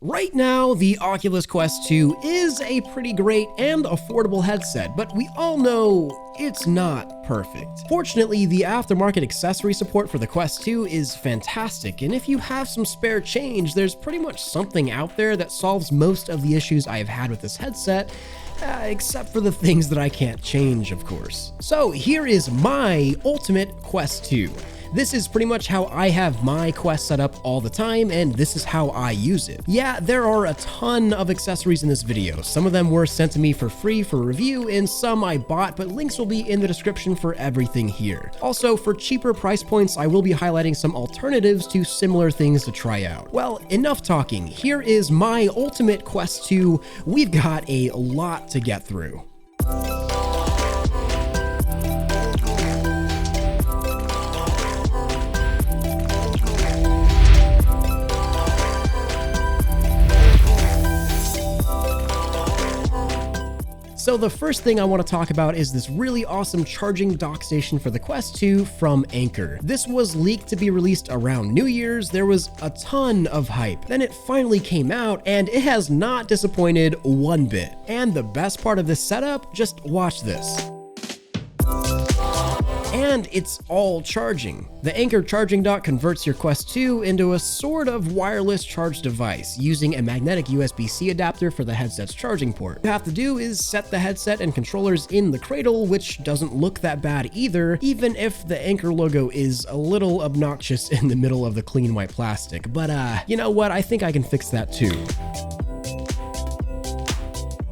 Right now, the Oculus Quest 2 is a pretty great and affordable headset, but we all know it's not perfect. Fortunately, the aftermarket accessory support for the Quest 2 is fantastic, and if you have some spare change, there's pretty much something out there that solves most of the issues I've had with this headset, except for the things that I can't change, of course. So here is my ultimate Quest 2. This is pretty much how I have my Quest set up all the time, and this is how I use it. Yeah, there are a ton of accessories in this video. Some of them were sent to me for free for review, and some I bought, but links will be in the description for everything here. Also, for cheaper price points, I will be highlighting some alternatives to similar things to try out. Well, enough talking. Here is my ultimate Quest 2. We've got a lot to get through. So the first thing I want to talk about is this really awesome charging dock station for the Quest 2 from Anker. This was leaked to be released around New Year's. There was a ton of hype. Then it finally came out, and it has not disappointed one bit. And the best part of this setup, just watch this. And it's all charging. The Anker charging dock converts your Quest 2 into a sort of wireless charge device using a magnetic USB-C adapter for the headset's charging port. What you have to do is set the headset and controllers in the cradle, which doesn't look that bad either, even if the Anker logo is a little obnoxious in the middle of the clean white plastic. But you know what? I think I can fix that too.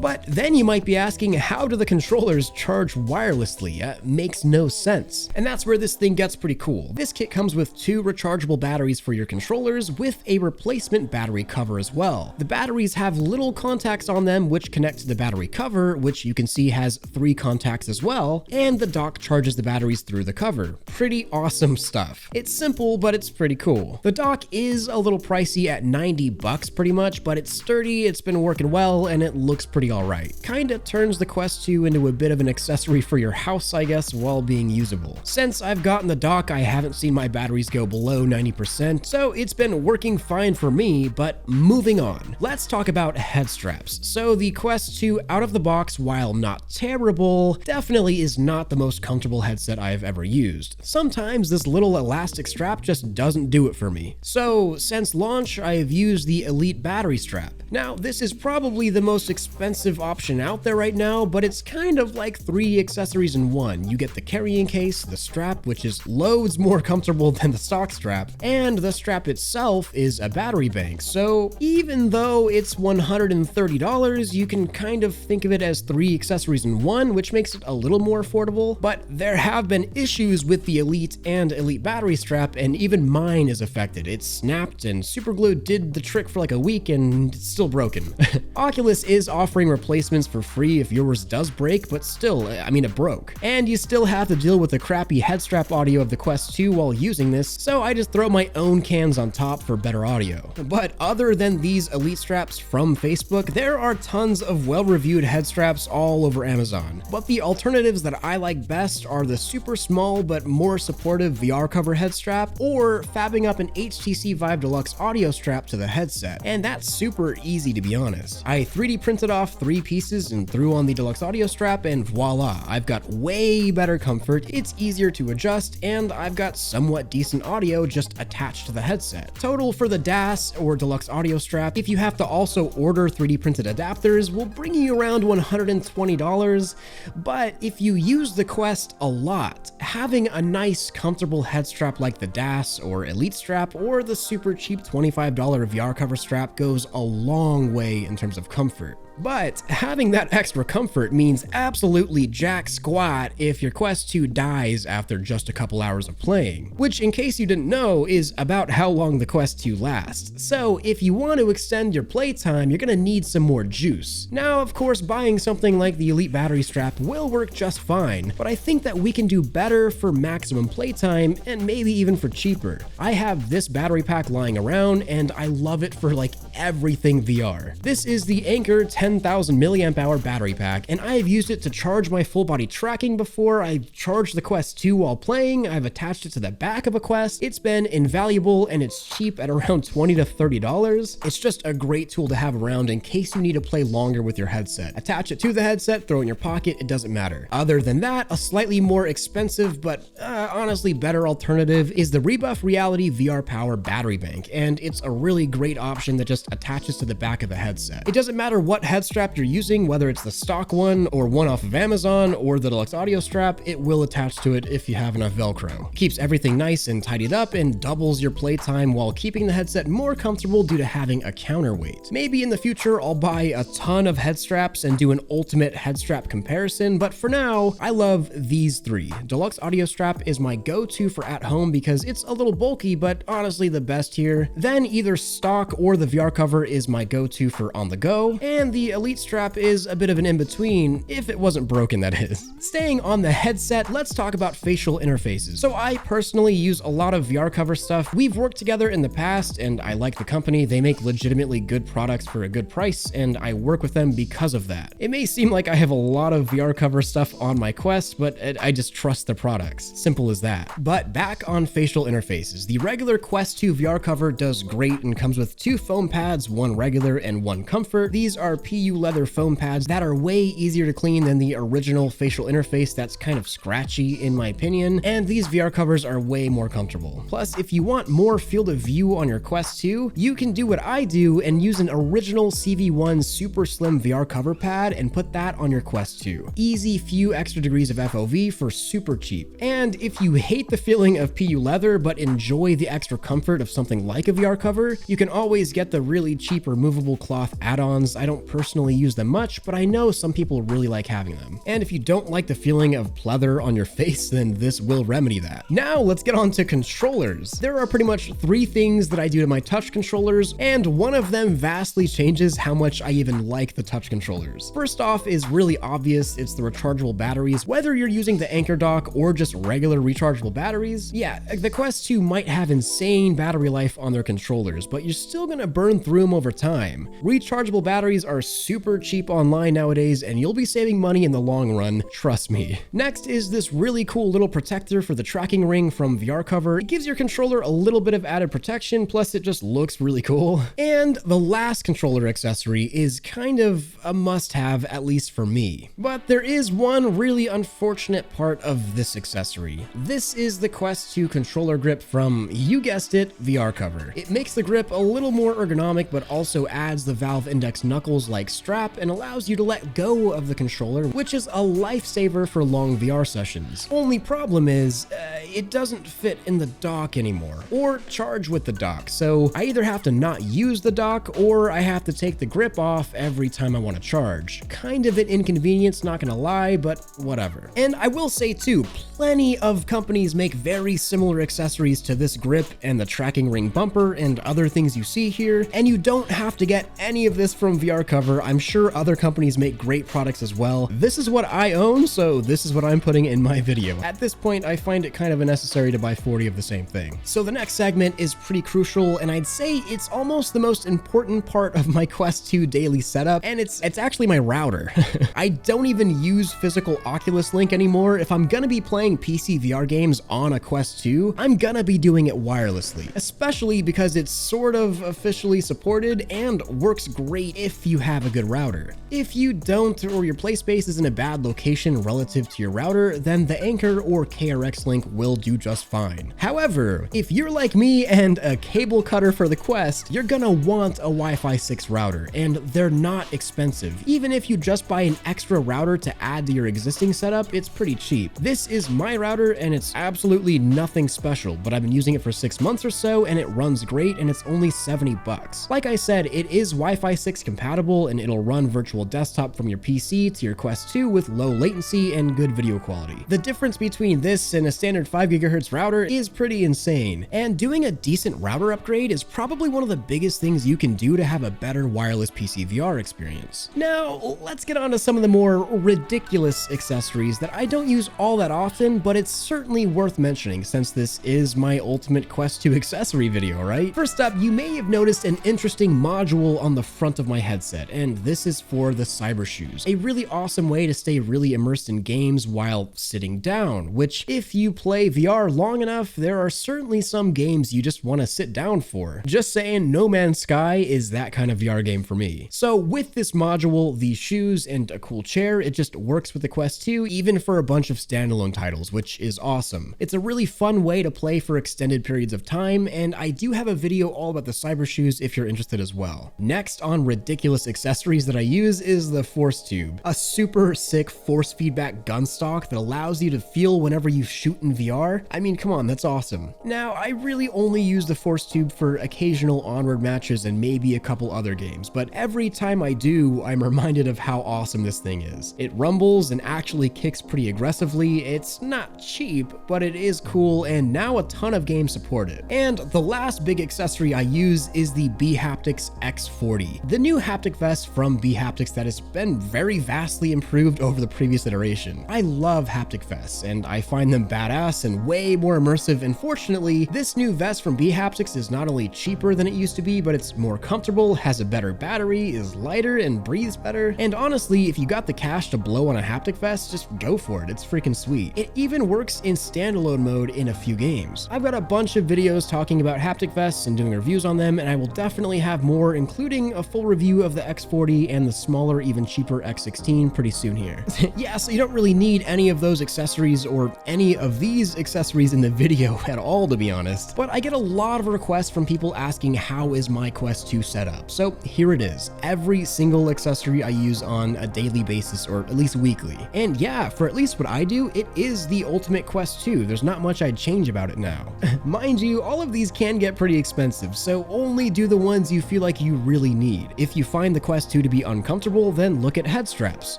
But then you might be asking, how do the controllers charge wirelessly? Makes no sense. And that's where this thing gets pretty cool. This kit comes with 2 rechargeable batteries for your controllers with a replacement battery cover as well. The batteries have little contacts on them which connect to the battery cover, which you can see has 3 contacts as well, and the dock charges the batteries through the cover. Pretty awesome stuff. It's simple, but it's pretty cool. The dock is a little pricey at $90 pretty much, but it's sturdy, it's been working well, and it looks pretty alright. Kinda turns the Quest 2 into a bit of an accessory for your house, I guess, while being usable. Since I've gotten the dock, I haven't seen my batteries go below 90%, so it's been working fine for me, but moving on. Let's talk about head straps. So the Quest 2 out of the box, while not terrible, definitely is not the most comfortable headset I've ever used. Sometimes this little elastic strap just doesn't do it for me. So since launch, I've used the Elite battery strap. Now, this is probably the most expensive option out there right now, but it's kind of like 3 accessories in one. You get the carrying case, the strap, which is loads more comfortable than the stock strap, and the strap itself is a battery bank. So even though it's $130, you can kind of think of it as 3 accessories in one, which makes it a little more affordable. But there have been issues with the Elite and Elite battery strap, and even mine is affected. It snapped and superglue did the trick for like a week and it's still broken. Oculus is offering replacements for free if yours does break, but still, I mean, it broke. And you still have to deal with the crappy headstrap audio of the Quest 2 while using this, so I just throw my own cans on top for better audio. But other than these Elite straps from Facebook, there are tons of well-reviewed head straps all over Amazon. But the alternatives that I like best are the super small but more supportive VR cover head strap, or fabbing up an HTC Vive Deluxe audio strap to the headset. And that's super easy, to be honest. I 3D printed off 3 pieces and threw on the Deluxe audio strap, and voila, I've got way better comfort, it's easier to adjust, and I've got somewhat decent audio just attached to the headset. Total for the DAS or Deluxe audio strap, if you have to also order 3D printed adapters, will bring you around $120, but if you use the Quest a lot, having a nice comfortable head strap like the DAS or Elite strap or the super cheap $25 VR cover strap goes a long way in terms of comfort. But having that extra comfort means absolutely jack squat if your Quest 2 dies after just a couple hours of playing, which, in case you didn't know, is about how long the Quest 2 lasts. So if you want to extend your playtime, you're gonna need some more juice. Now, of course, buying something like the Elite battery strap will work just fine, but I think that we can do better for maximum playtime and maybe even for cheaper. I have this battery pack lying around and I love it for like everything VR. This is the Anker 10 10,000 milliamp hour battery pack, and I have used it to charge my full body tracking before. I've charged the Quest 2 while playing, I've attached it to the back of a Quest. It's been invaluable, and it's cheap at around $20 to $30. It's just a great tool to have around in case you need to play longer with your headset. Attach it to the headset, throw it in your pocket, it doesn't matter. Other than that, a slightly more expensive but honestly better alternative is the Rebuff Reality VR Power battery bank, and it's a really great option that just attaches to the back of a headset. It doesn't matter what head strap you're using, whether it's the stock one or one off of Amazon or the deluxe audio strap, it will attach to it if you have enough Velcro. Keeps everything nice and tidied up and doubles your playtime while keeping the headset more comfortable due to having a counterweight. Maybe in the future I'll buy a ton of head straps and do an ultimate head strap comparison, but for now, I love these three. Deluxe audio strap is my go-to for at home because it's a little bulky, but honestly the best here. Then either stock or the VR cover is my go-to for on the go, and the Elite strap is a bit of an in-between, if it wasn't broken, that is. Staying on the headset, let's talk about facial interfaces. So I personally use a lot of VR cover stuff. We've worked together in the past, and I like the company. They make legitimately good products for a good price, and I work with them because of that. It may seem like I have a lot of VR cover stuff on my Quest, but I just trust the products. Simple as that. But back on facial interfaces, the regular Quest 2 VR cover does great and comes with two foam pads, one regular and one comfort. These are PU leather foam pads that are way easier to clean than the original facial interface that's kind of scratchy in my opinion, and these VR covers are way more comfortable. Plus, if you want more field of view on your Quest 2, you can do what I do and use an original CV1 super slim VR cover pad and put that on your Quest 2. Easy few extra degrees of FOV for super cheap. And if you hate the feeling of PU leather but enjoy the extra comfort of something like a VR cover, you can always get the really cheap removable cloth add-ons. I don't personally use them much, but I know some people really like having them. And if you don't like the feeling of pleather on your face, then this will remedy that. Now let's get on to controllers. There are pretty much three things that I do to my touch controllers, and one of them vastly changes how much I even like the touch controllers. First off is really obvious, it's the rechargeable batteries. Whether you're using the Anker dock or just regular rechargeable batteries, yeah, the Quest 2 might have insane battery life on their controllers, but you're still gonna burn through them over time. Rechargeable batteries are super cheap online nowadays, and you'll be saving money in the long run, trust me. Next is this really cool little protector for the tracking ring from VR cover. It gives your controller a little bit of added protection, plus it just looks really cool. And the last controller accessory is kind of a must-have, at least for me. But there is one really unfortunate part of this accessory. This is the Quest 2 controller grip from, you guessed it, VR cover. It makes the grip a little more ergonomic, but also adds the Valve Index knuckles-like strap and allows you to let go of the controller, which is a lifesaver for long VR sessions. Only problem is, it doesn't fit in the dock anymore, or charge with the dock, so I either have to not use the dock, or I have to take the grip off every time I want to charge. Kind of an inconvenience, not gonna lie, but whatever. And I will say too, plenty of companies make very similar accessories to this grip and the tracking ring bumper and other things you see here, and you don't have to get any of this from VR cover. I'm sure other companies make great products as well. This is what I own, so this is what I'm putting in my video. At this point, I find it kind of unnecessary to buy 40 of the same thing. So the next segment is pretty crucial, and I'd say it's almost the most important part of my Quest 2 daily setup, and it's actually my router. I don't even use physical Oculus Link anymore. If I'm gonna be playing PC VR games on a Quest 2, I'm gonna be doing it wirelessly, especially because it's sort of officially supported and works great if you have a good router. If you don't, or your play space is in a bad location relative to your router, then the Anker or KRX Link will do just fine. However, if you're like me and a cable cutter for the Quest, you're gonna want a Wi-Fi 6 router, and they're not expensive. Even if you just buy an extra router to add to your existing setup, it's pretty cheap. This is my router, and it's absolutely nothing special, but I've been using it for 6 months or so, and it runs great, and it's only 70 bucks. Like I said, it is Wi-Fi 6 compatible, and it'll run virtual desktop from your PC to your Quest 2 with low latency and good video quality. The difference between this and a standard 5 GHz router is pretty insane, and doing a decent router upgrade is probably one of the biggest things you can do to have a better wireless PC VR experience. Now, let's get on to some of the more ridiculous accessories that I don't use all that often, but it's certainly worth mentioning since this is my ultimate Quest 2 accessory video, right? First up, you may have noticed an interesting module on the front of my headset. and this is for the Cyber Shoes, a really awesome way to stay really immersed in games while sitting down, which if you play VR long enough, there are certainly some games you just want to sit down for. Just saying, No Man's Sky is that kind of VR game for me. So with this module, these shoes, and a cool chair, it just works with the Quest 2, even for a bunch of standalone titles, which is awesome. It's a really fun way to play for extended periods of time, and I do have a video all about the Cyber Shoes if you're interested as well. Next on ridiculous accessories that I use is the Force Tube, a super sick force feedback gun stock that allows you to feel whenever you shoot in VR. I mean, come on, that's awesome. Now, I really only use the Force Tube for occasional Onward matches and maybe a couple other games, but every time I do, I'm reminded of how awesome this thing is. It rumbles and actually kicks pretty aggressively. It's not cheap, but it is cool, and now a ton of games support it. And the last big accessory I use is the bhaptics X40, the new haptic vest from bhaptics that has been very vastly improved over the previous iteration. I love haptic vests, and I find them badass and way more immersive, and fortunately, this new vest from bhaptics is not only cheaper than it used to be, but it's more comfortable, has a better battery, is lighter, and breathes better. And honestly, if you got the cash to blow on a haptic vest, just go for it, it's freaking sweet. It even works in standalone mode in a few games. I've got a bunch of videos talking about haptic vests and doing reviews on them, and I will definitely have more, including a full review of the X40 and the smaller, even cheaper X16 pretty soon here. Yeah, so you don't really need any of those accessories or any of these accessories in the video at all, to be honest. But I get a lot of requests from people asking how is my Quest 2 set up. So here it is, every single accessory I use on a daily basis or at least weekly. And yeah, for at least what I do, it is the ultimate Quest 2. There's not much I'd change about it now. Mind you, all of these can get pretty expensive, so only do the ones you feel like you really need. If you find the Quest 2 to be uncomfortable, then look at head straps.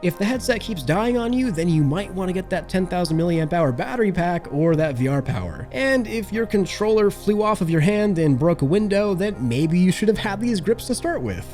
If the headset keeps dying on you, then you might want to get that 10,000 milliamp hour battery pack or that VR power. And if your controller flew off of your hand and broke a window, then maybe you should have had these grips to start with.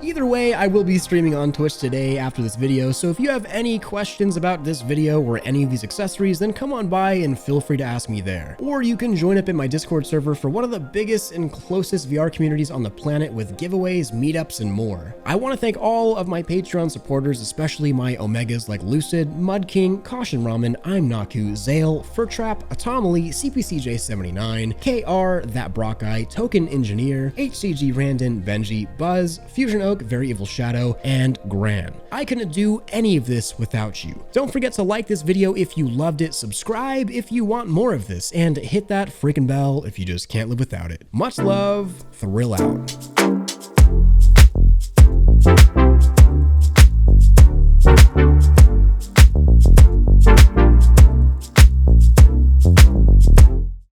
Either way, I will be streaming on Twitch today after this video, so if you have any questions about this video or any of these accessories, then come on by and feel free to ask me there. Or you can join up in my Discord server for one of the biggest and closest VR communities on the planet with giveaways, meetups, and more. I want to thank all of my Patreon supporters, especially my Omegas like Lucid, Mudking, Caution Ramen, I'm Naku, Zale, Furtrap, Atomally, CPCJ79, KR, That Brock Guy, Token Engineer, HCG Randon, Benji, Buzz, Fusion Oak, Very Evil Shadow, and Gran. I couldn't do any of this without you. Don't forget to like this video if you loved it, subscribe if you want more of this, and hit that freaking bell if you just can't live without it. Much love, Thrill out.